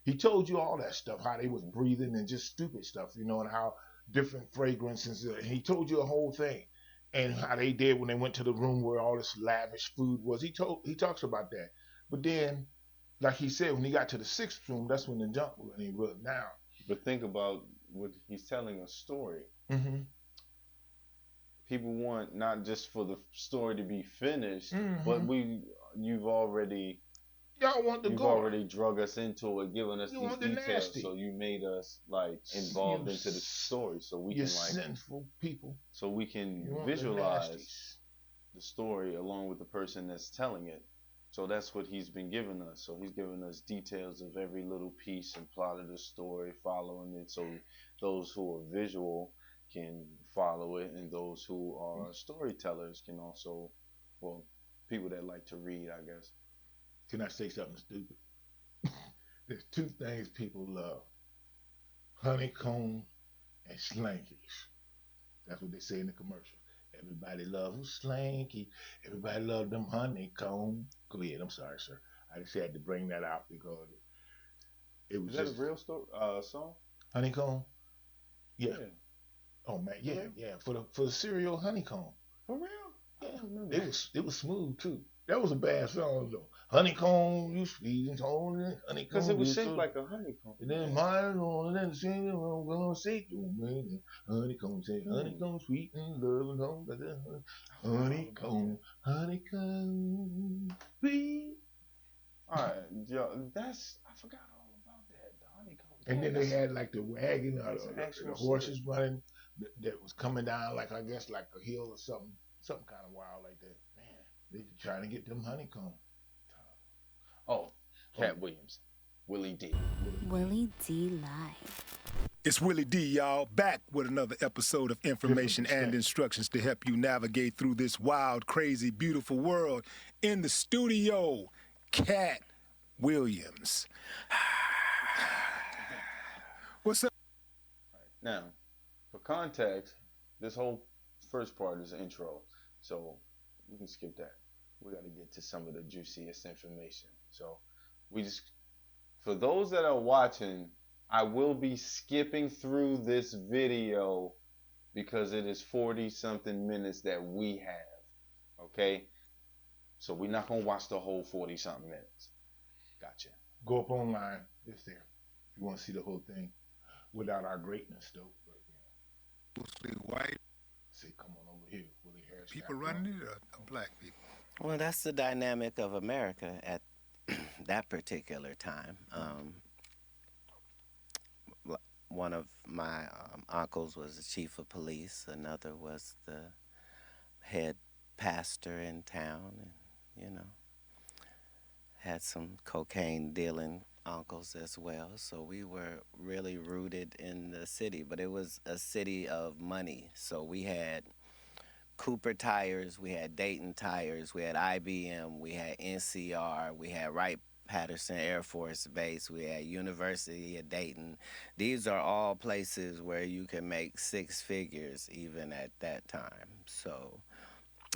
He told you all that stuff, how they was breathing and just stupid stuff, and how different fragrances. He told you the whole thing, and how they did when they went to the room where all this lavish food was. He talks about that, but then, like he said, when he got to the sixth room, that's when the jump really went down. But think about what he's telling a story. Mm-hmm. People want not just for the story to be finished, but Mm-hmm. you've already Y'all want the you've gore. already drug us into it, giving us You these want the details. So nasty. you made us like You, involved into the story, you sinful people. so we can You want the visualize nasties. the story along with the person that's telling it. So that's what he's been giving us. So he's giving us details of every little piece and plot of the story, following it. So those who are visual can follow it, and those who are storytellers can also, well, people that like to read, I guess. Can I say something stupid? There's two things people love: honeycomb and slankies. That's what they say in the commercial. Everybody loves slanky. Everybody loves them honeycomb. Go ahead. I'm sorry, sir. I just had to bring that out because it Is was that a just real story song? honeycomb. Yeah. Yeah, Oh man. for Yeah. real? Yeah. For the cereal honeycomb. For real? I Yeah. don't remember It was smooth too. That was a bad song though. Honeycomb, you sweet and told because it honeycomb, was you shaped so. like a honeycomb. And then Yeah. mine on and then singing, I'm gonna say to me, honeycomb, say Hmm. honeycomb, sweet and love and home, I forgot all about that. honeycomb, honeycomb, sweet. All right, yo, that's I forgot all about that. The honeycomb. And Damn, then they had like the wagon or that's an the actual horses cereal. running that was coming down like I guess like a hill or something kind of wild like that. Man, they trying to get them honeycomb. Oh, Oh, Cat Williams, Willie D. Willie D. Live. It's Willie D, y'all, back with another episode of different information and perspective. instructions to help you navigate through this wild, crazy, beautiful world. In the studio, Cat Williams. What's up? All right, now, for context, this whole first part is intro, so we can skip that. We got to get to some of the juiciest information. So we just, for those that are watching, I will be skipping through this video because it is 40 something minutes that we have. Okay? So we're not going to watch the whole 40 something minutes. Gotcha. Go up online. It's there. If you want to see the whole thing without our greatness, though. But, Mostly white say, come on over here, Willie Harris. people running it or black people? Well, that's the dynamic of America at that particular time. One of my uncles was the chief of police. Another was the head pastor in town, and had some cocaine dealing uncles as well. So we were really rooted in the city, but it was a city of money. So we had Cooper tires, we had Dayton tires, we had IBM, we had NCR, we had Wright Patterson Air Force Base, we had University of Dayton. These are all places where you can make six figures even at that time. So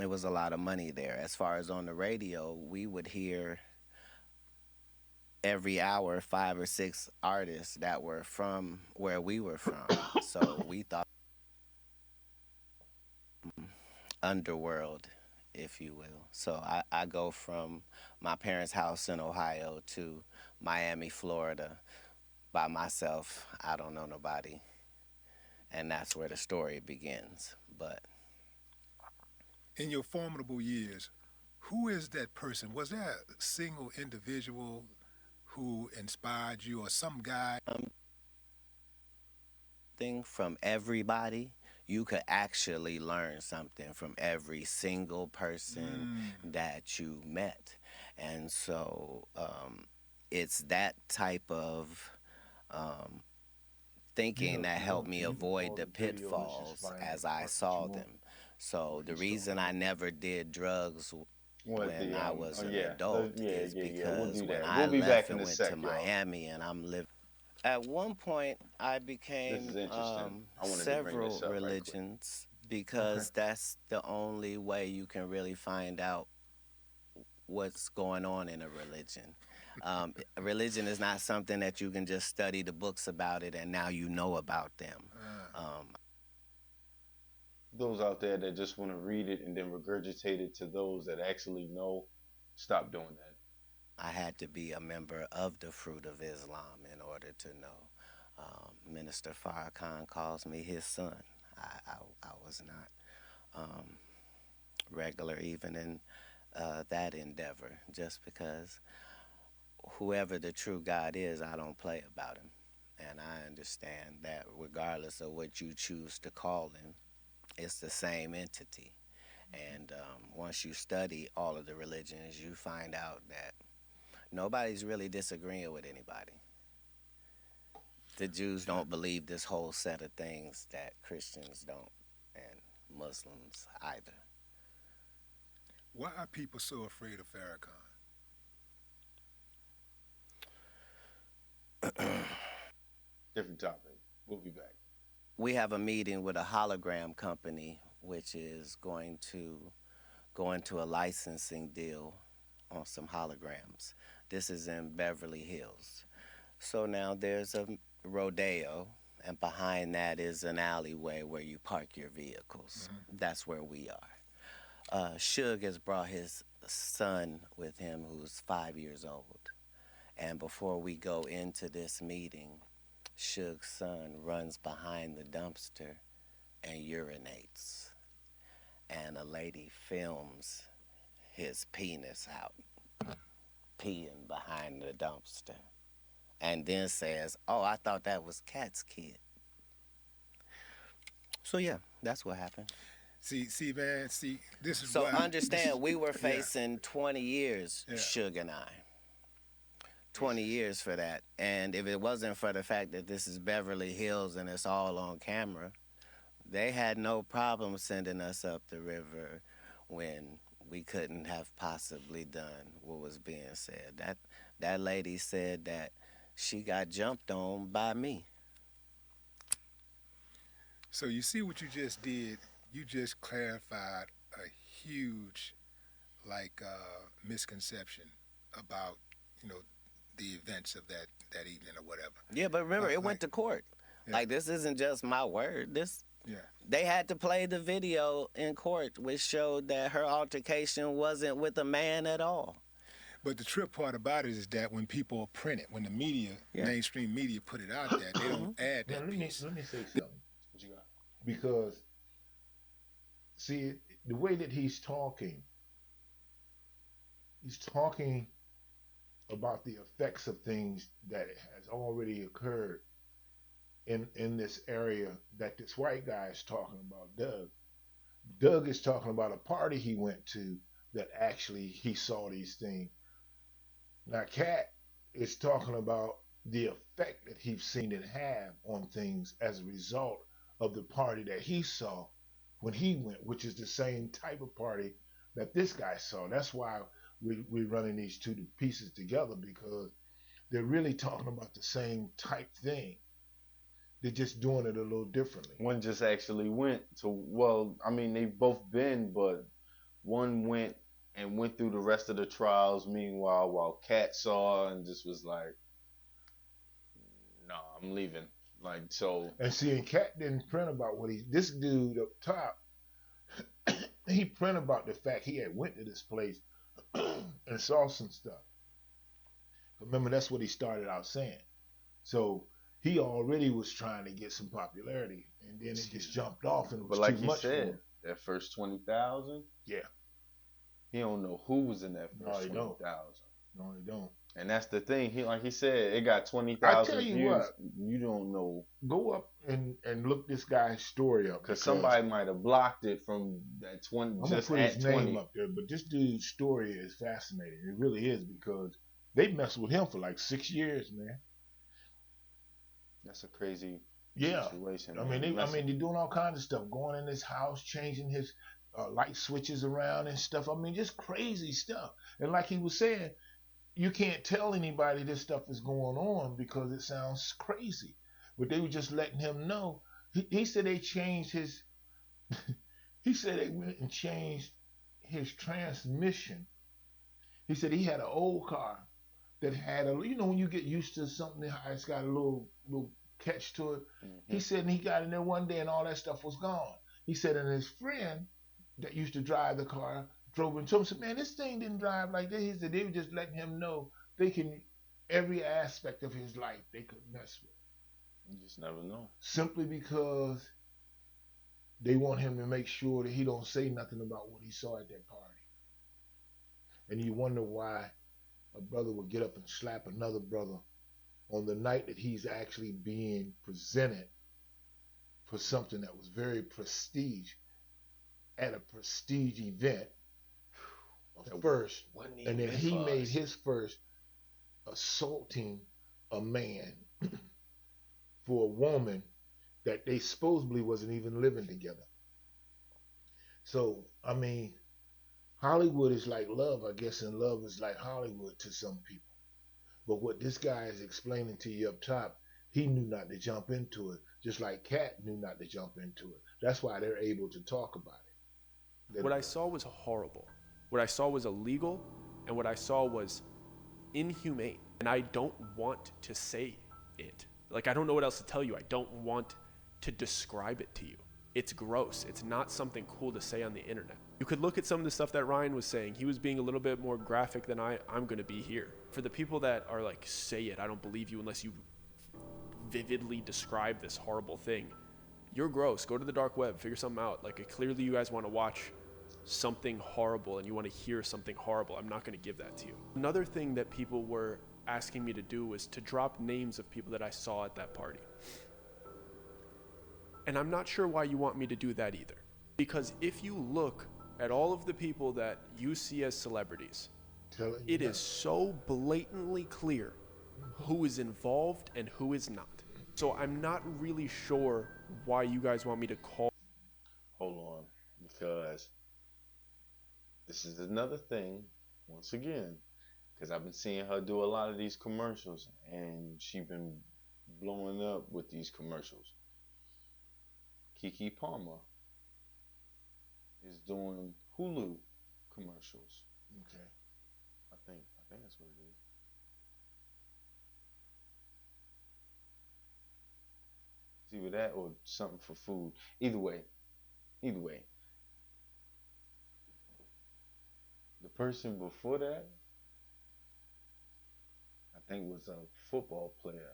it was a lot of money there. As far as on the radio, we would hear every hour five or six artists that were from where we were from. So we thought underworld, if you will. So I go from my parents' house in Ohio to Miami, Florida by myself. I don't know nobody. And that's where the story begins. But In your formidable years, who is that person? Was there a single individual who inspired you or some guy? thing from everybody, you could actually learn something from every single person Mm, that you met. And so it's that type of um, thinking that helped me You can avoid pause the the video. Let's just pitfalls find as the I part that you saw want. them. So We the can start reason I right there. never did drugs What when the I was oh an yeah, adult yeah, is yeah, yeah. We'll because do when that. I We'll be back left in and a went to sec, y'all. Miami and I'm living at one point, I This is became interesting. I wanted to bring several this up right quick. religions Okay. because that's the only way you can really find out what's going on in a religion. Religion is not something that you can just study the books about it and now you know about them. Um, Those out there that just want to read it and then regurgitate it to those that actually know, stop doing that. I had to be a member of the Fruit of Islam in order to know. Minister Farrakhan calls me his son. I was not regular even in that endeavor, just because whoever the true God is, I don't play about him. And I understand that regardless of what you choose to call him, it's the same entity. And once you study all of the religions, you find out that nobody's really disagreeing with anybody. The Jews don't believe this whole set of things that Christians don't, and Muslims either. Why are people so afraid of Farrakhan? Different topic. We'll be back. We have a meeting with a hologram company, which is going to go into a licensing deal on some holograms. This is in Beverly Hills. So now there's a rodeo, and behind that is an alleyway where you park your vehicles. That's where we are. Suge has brought his son with him, who's 5 years old. And before we go into this meeting, Suge's son runs behind the dumpster and urinates. And a lady films his penis out, peeing behind the dumpster. And then says, "Oh, I thought that was Cat's kid." So yeah, that's what happened. See, man. See, this is So why. understand, we were Yeah. facing 20 years, Yeah. Suge and I. 20 years for that. And if it wasn't for the fact that this is Beverly Hills and it's all on camera, they had no problem sending us up the river when we couldn't have possibly done what was being said. That lady said that she got jumped on by me. So you see what you just did? You just clarified a huge, misconception about, you know, the events of that evening or whatever. Yeah, but remember, it Like- went to court. Yeah. Like, this isn't just my word. Yeah. They had to play the video in court, which showed that her altercation wasn't with a man at all. But the trip part about it is that when people print it, when the media, Yeah. mainstream media, put it out there, they don't add Now, that let piece. me say something. What you got? Because, see, the way that he's talking about the effects of things that has already occurred in this area that this white guy is talking about, Doug. Doug is talking about a party he went to that actually he saw these things. Now, Cat is talking about the effect that he's seen it have on things as a result of the party that he saw when he went, which is the same type of party that this guy saw. That's why we're running these two pieces together, because they're really talking about the same type thing. They're just doing it a little differently. One just actually went to, well, I mean, they've both been, but one went and went through the rest of the trials. Meanwhile, while Cat saw and just was like, "No, I'm leaving." Like, so And seeing Cat didn't print about this dude up top, he print about the fact he had went to this place and saw some stuff. Remember, that's what he started out saying. So he already was trying to get some popularity, and then it just jumped off, and it was but like too he much for said, him. that first 20,000, Yeah, he don't know who was in that No, first he don't. 20,000. no, he don't. And that's the thing. He said it got I 20,000 tell you views. what. You don't know, Go up and look this guy's story up, because somebody might have blocked it from that 20, I'm gonna just put at his 20. name up there. But this dude's story is fascinating. It really is, because they messed with him for like 6 years, man. That's a crazy Yeah. situation. I man. mean, That's- they're doing all kinds of stuff, going in his house, changing his light switches around and stuff. I mean, just crazy stuff. And like he was saying, you can't tell anybody this stuff is going on because it sounds crazy. But they were just letting him know. He said they changed his. He said they went and changed his transmission. He said he had an old car, that had a, when you get used to something, it's got a little catch to it. He Mm-hmm. said, and he got in there one day and all that stuff was gone. He said, and his friend that used to drive the car drove into him and said, man, this thing didn't drive like this. He said they were just letting him know they can, every aspect of his life they could mess with. You just never know. Simply because they want him to make sure that he don't say nothing about what he saw at that party. And you wonder why a brother would get up and slap another brother on the night that he's actually being presented for something that was very prestige at a prestige event first, and then he made his first assaulting a man for a woman that they supposedly wasn't even living together. So I mean, Hollywood is like love, I guess, and love is like Hollywood to some people. But what this guy is explaining to you up top, he knew not to jump into it, just like Cat knew not to jump into it. That's why they're able to talk about it. What I saw was horrible. What I saw was illegal, and what I saw was inhumane. And I don't want to say it. Like, I don't know what else to tell you. I don't want to describe it to you. It's gross. It's not something cool to say on the internet. You could look at some of the stuff that Ryan was saying. He was being a little bit more graphic than I'm going to be here. For the people that are like, say it, I don't believe you unless you vividly describe this horrible thing. You're gross. Go to the dark web. Figure something out. Like, clearly you guys want to watch something horrible and you want to hear something horrible. I'm not going to give that to you. Another thing that people were asking me to do was to drop names of people that I saw at that party. And I'm not sure why you want me to do that either. Because if you look at all of the people that you see as celebrities, it is so blatantly clear who is involved and who is not. So I'm not really sure why you guys want me to call. Hold on, because this is another thing, once again, because I've been seeing her do a lot of these commercials, and she's been blowing up with these commercials. Keke Palmer is doing Hulu commercials. Okay. I think that's what it is. It's either that or something for food. Either way, the person before that, I think, was a football player,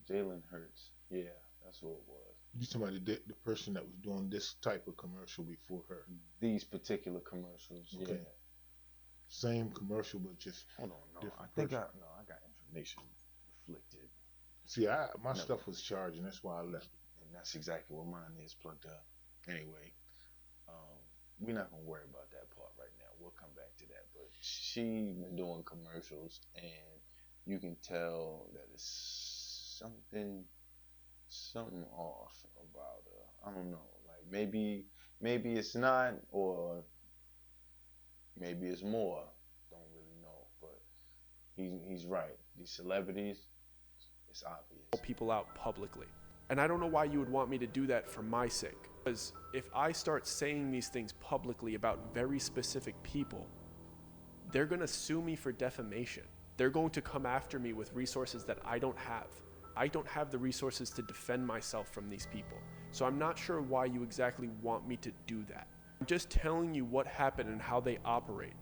Jalen Hurts. Yeah, that's what it was. You somebody the person that was doing this type of commercial before her. These particular commercials. Okay. Yeah. Same commercial, but just Hold on, no. different I think person. I got information reflected. See, my No. stuff was charging. That's why I left it. And that's exactly what mine is plugged up. Anyway, we're not gonna worry about that part right now. We'll come back to that. But she been doing commercials, and you can tell that it's something off about her. I don't know. Like maybe it's not, or maybe it's more. Don't really know. But he's right. These celebrities, it's obvious. People out publicly. And I don't know why you would want me to do that for my sake. Because if I start saying these things publicly about very specific people, they're going to sue me for defamation. They're going to come after me with resources that I don't have. I don't have the resources to defend myself from these people. So I'm not sure why you exactly want me to do that. I'm just telling you what happened and how they operate.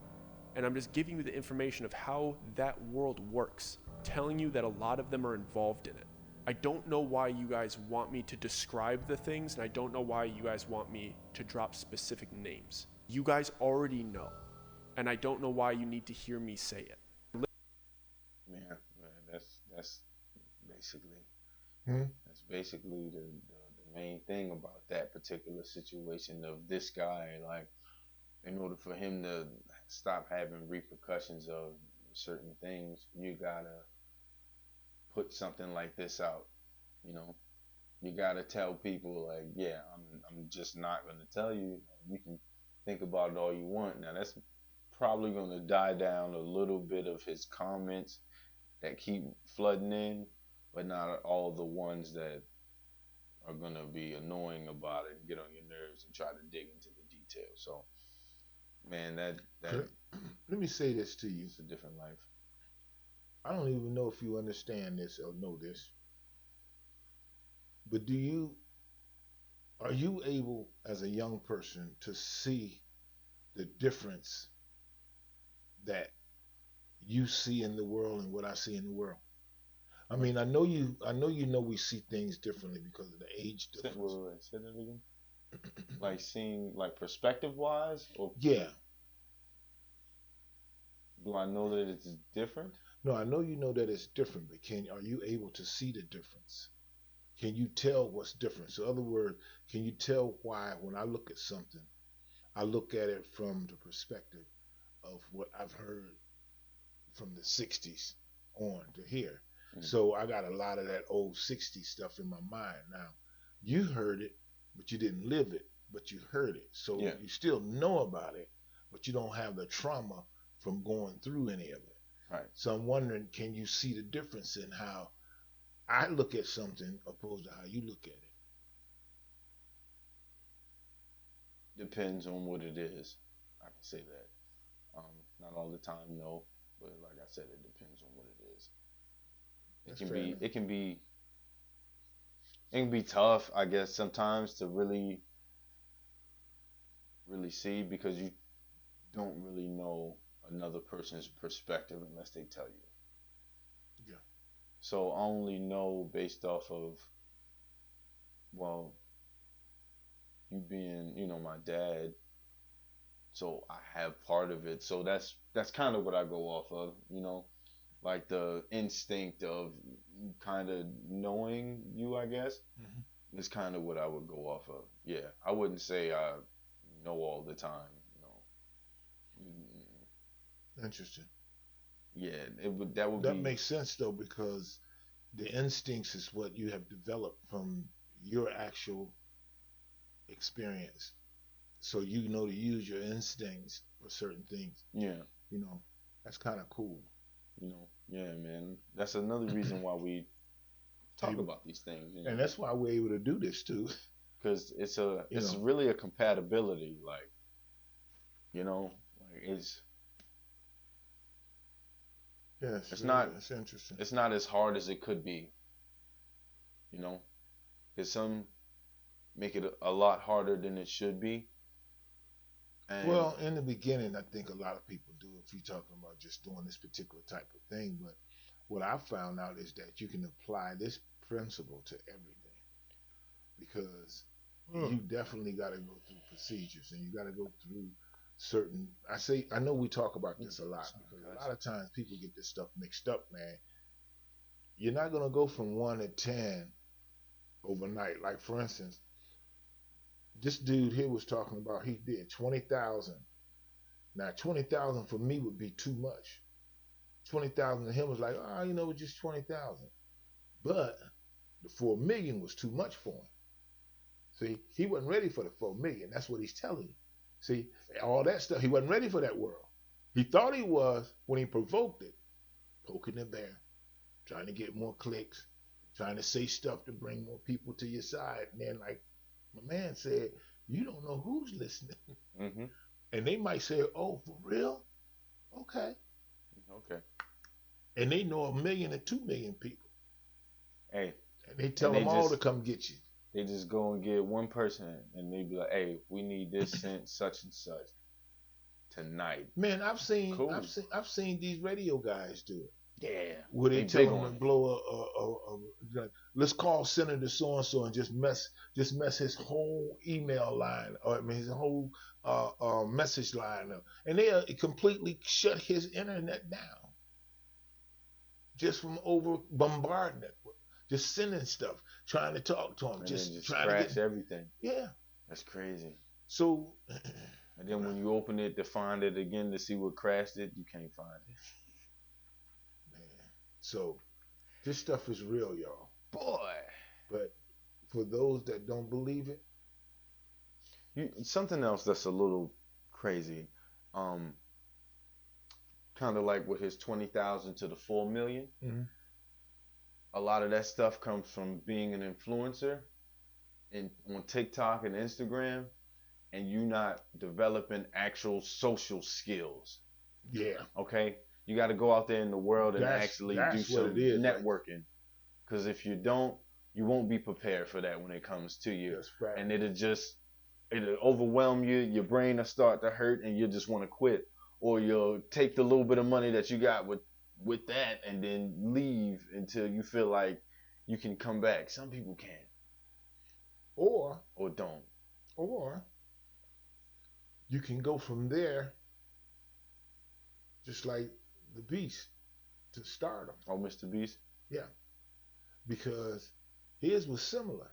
And I'm just giving you the information of how that world works, telling you that a lot of them are involved in it. I don't know why you guys want me to describe the things, and I don't know why you guys want me to drop specific names. You guys already know, and I don't know why you need to hear me say it. Man, that's basically Hmm? that's basically the main thing about that particular situation of this guy. Like, in order for him to stop having repercussions of certain things, you gotta put something like this out. You know, you gotta tell people, like, yeah, I'm just not gonna tell you. You can think about it all you want. Now that's probably gonna die down a little bit of his comments that keep flooding in, but not all the ones that are gonna be annoying about it and get on your nerves and try to dig into the details. So, man, that Let me say this to you. it's a different life. I don't even know if you understand this or know this, but are you able as a young person to see the difference that you see in the world and what I see in the world? I What? mean, I know we see things differently because of the age Say, wait, difference. wait, wait, say that again. Like seeing, like perspective wise, or Yeah. do I know that it's different? No, I know you know that it's different, but are you able to see the difference? Can you tell what's different? So, in other words, can you tell why when I look at something, I look at it from the perspective of what I've heard from the 60s on to here. Mm. So I got a lot of that old 60s stuff in my mind. Now, you heard it, but you didn't live it, but you heard it. So Yeah, you still know about it, but you don't have the trauma from going through any of it. right. So I'm wondering, can you see the difference in how I look at something opposed to how you look at it? Depends on what it is. I can say that. Not all the time, no, but like I said, it depends on what it is. It That's can fair be, enough. it can be tough, I guess, sometimes to really, really see because you don't really know another person's perspective unless they tell you. Yeah. So I only know based off of, well, you being, my dad. So I have part of it. So that's kind of what I go off of, like the instinct of kind of knowing you, I guess, Hmm. is kind of what I would go off of. Yeah, I wouldn't say I know all the time. Mm, Interesting. yeah, that would That be. makes sense though, because the instincts is what you have developed from your actual experience. So you know to use your instincts for certain things. Yeah, You know, that's kind of cool. yeah, man. That's another reason why we talk Able, about these things, and that's why we're able to do this too. because it's a You it's know, really a compatibility, like you know, like yes, it's really, not that's interesting. it's not as hard as it could be, you know, because some make it a lot harder than it should be, and Well, in the beginning, I think a lot of people do if you're talking about just doing this particular type of thing. But what I found out is that you can apply this principle to everything because you definitely got to go through procedures and you got to go through certain. I know we talk about this a lot sorry, because a guys. lot of times people get this stuff mixed up, man. You're not going to go from 1 to 10 overnight. Like, for instance, this dude here was talking about he did 20,000. Now, 20,000 for me would be too much. 20,000 to him was like, oh, just 20,000. But the 4 million was too much for him. See, he wasn't ready for the 4 million. That's what he's telling you. See, all that stuff, he wasn't ready for that world. He thought he was when he provoked it, poking the bear, trying to get more clicks, trying to say stuff to bring more people to your side. And then, like my man said, you don't know who's listening. Mm-hmm. And they might say, oh, for real? Okay. Okay. And they know 1 million to 2 million people. Hey, And they and tell they them all to just come get you. they just go and get one person, and they be like, "Hey, we need this sent such and such tonight." Man, Cool. I've seen these radio guys do it. Yeah, Where they they tell big them to on it. blow like, let's call Senator so and so and just mess his whole email line or I mean his whole message line up, and they completely shut his internet down just from over bombarding it, just sending stuff, trying to talk to him, And then just just trying to get crash everything. yeah. That's crazy. So And then when you open it to find it again to see what crashed it, you can't find it. man, so this stuff is real, y'all. Boy, But for those that don't believe it, something else that's a little crazy. Um, Kind of like with his 20,000 to the 4 million. mhm, A lot of that stuff comes from being an influencer in on TikTok and Instagram, and you not developing actual social skills. yeah, Okay, You got to go out there in the world and That's actually do that's what some it is. Right? networking. Because if you don't, you won't be prepared for that when it comes to you. That's fact. And it'll overwhelm you. Your brain will start to hurt, and you'll just want to quit. Or you'll take the little bit of money that you got with that, and then leave until you feel like you can come back. Some people can, Or don't. or you can go from there, just like the Beast, to stardom. Oh, Mr. Beast. Yeah, because his was similar.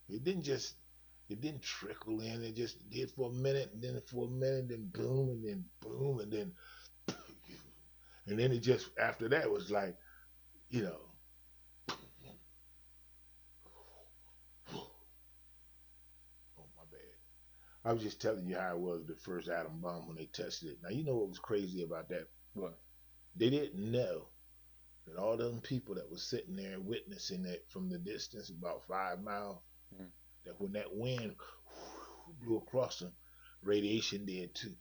It didn't trickle in. It just did for a minute, and then for a minute, then boom, and then boom, and then and then it just after that was like, you know, oh my bad. I was just telling you how it was the first atom bomb when they tested it. Now you know what was crazy about that? What? They didn't know that all them people that was sitting there witnessing it from the distance, about 5 miles, that when that wind blew across them, radiation did too.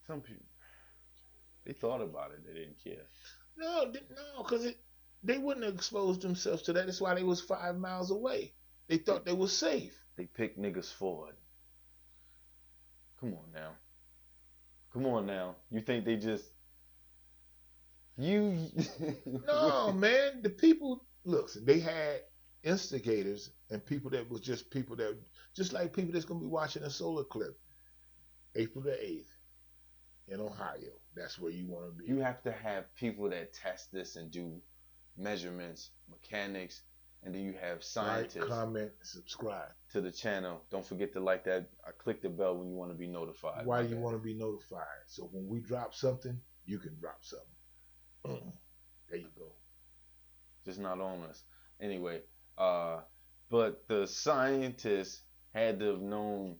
Some people, they thought about it. They didn't care. No, because they wouldn't have exposed themselves to that. That's why they was 5 miles away. They thought they was safe. They picked niggas for it. Come on now. Come on now. You think they just you? No, man. The people, look, they had instigators and people that was just like people that's gonna be watching a solar eclipse, April the 8th in Ohio. That's where you want to be. You have to have people that test this and do measurements, mechanics, and then you have scientists. Like, comment, subscribe to the channel. Don't forget to like that. Click the bell when you want to be notified. Why do you want to be notified? So when we drop something, you can drop something. There you go. Just not on us. Anyway, but the scientists had to have known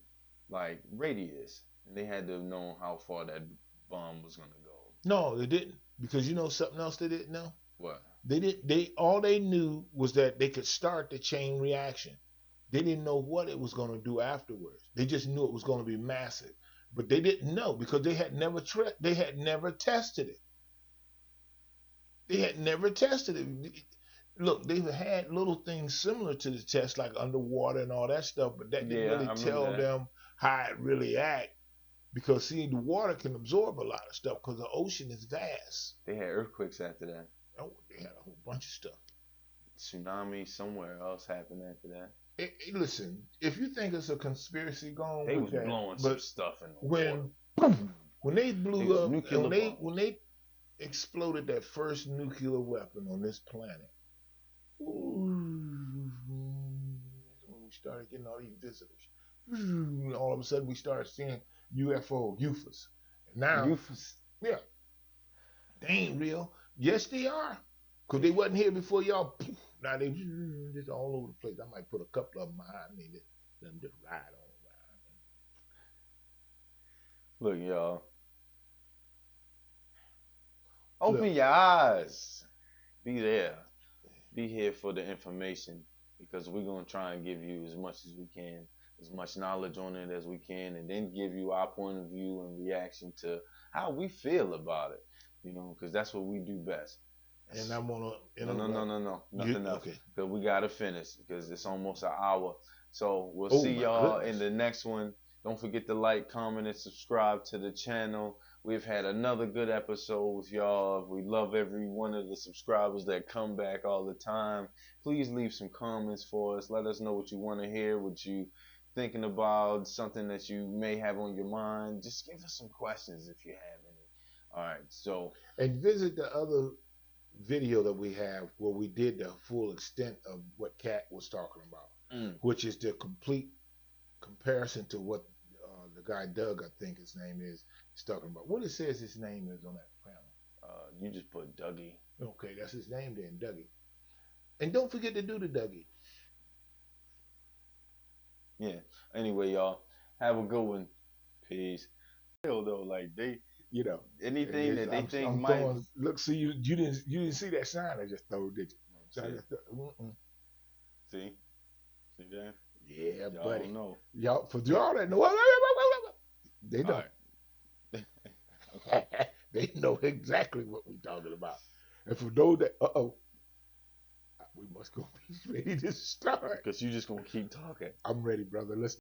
like radius, and they had to have known how far that bomb was gonna go. No, they didn't, because you know something else they didn't know. What? All they knew was that they could start the chain reaction. They didn't know what it was going to do afterwards. They just knew it was going to be massive, but they didn't know because they had never tested it. They had never tested it. Look, they've had little things similar to the test, like underwater and all that stuff, but that didn't really tell them how it really acts. Because see, the water can absorb a lot of stuff because the ocean is vast. They had earthquakes after that. Oh, they had a whole bunch of stuff. Tsunami somewhere else happened after that. Hey, listen, if you think it's a conspiracy going, they was blowing some stuff in the water. When they blew up, when they exploded that first nuclear weapon on this planet, when we started getting all these visitors, all of a sudden we started seeing UFOs. And now, UFOs. Yeah, they ain't real. Yes, they are. Because they wasn't here before y'all. Now they just all over the place. I might put a couple of them behind me. Let them just ride on around. Look, y'all. Open your eyes. Be there. Be here for the information, because we're going to try and give you as much as we can, as much knowledge on it as we can, and then give you our point of view and reaction to how we feel about it, you know, because that's what we do best. And I'm going to... No. Nothing else. Okay. Because we got to finish, because it's almost an hour. So we'll see y'all in the next one. Don't forget to like, comment, and subscribe to the channel. We've had another good episode with y'all. We love every one of the subscribers that come back all the time. Please leave some comments for us. Let us know what you want to hear, what you thinking about, something that you may have on your mind. Just give us some questions if you have any. All right, so... And visit the other video that we have where we did the full extent of what Kat was talking about, which is the complete comparison to what the guy Doug, I think his name is talking about. What it says his name is on that panel. You just put Dougie. Okay, that's his name then, Dougie. And don't forget to do the Dougie. Yeah. Anyway, y'all, have a good one. Peace. Though, like they, you know, anything that they think might throwing, look. See, you didn't see that sign I just threw, did you? See that? Yeah, y'all buddy. Don't know. Y'all, for y'all that know, They All know. right. Okay. They know exactly what we're talking about. And for those that, we must go be ready to start. Because you just gonna keep talking. I'm ready, brother. Let's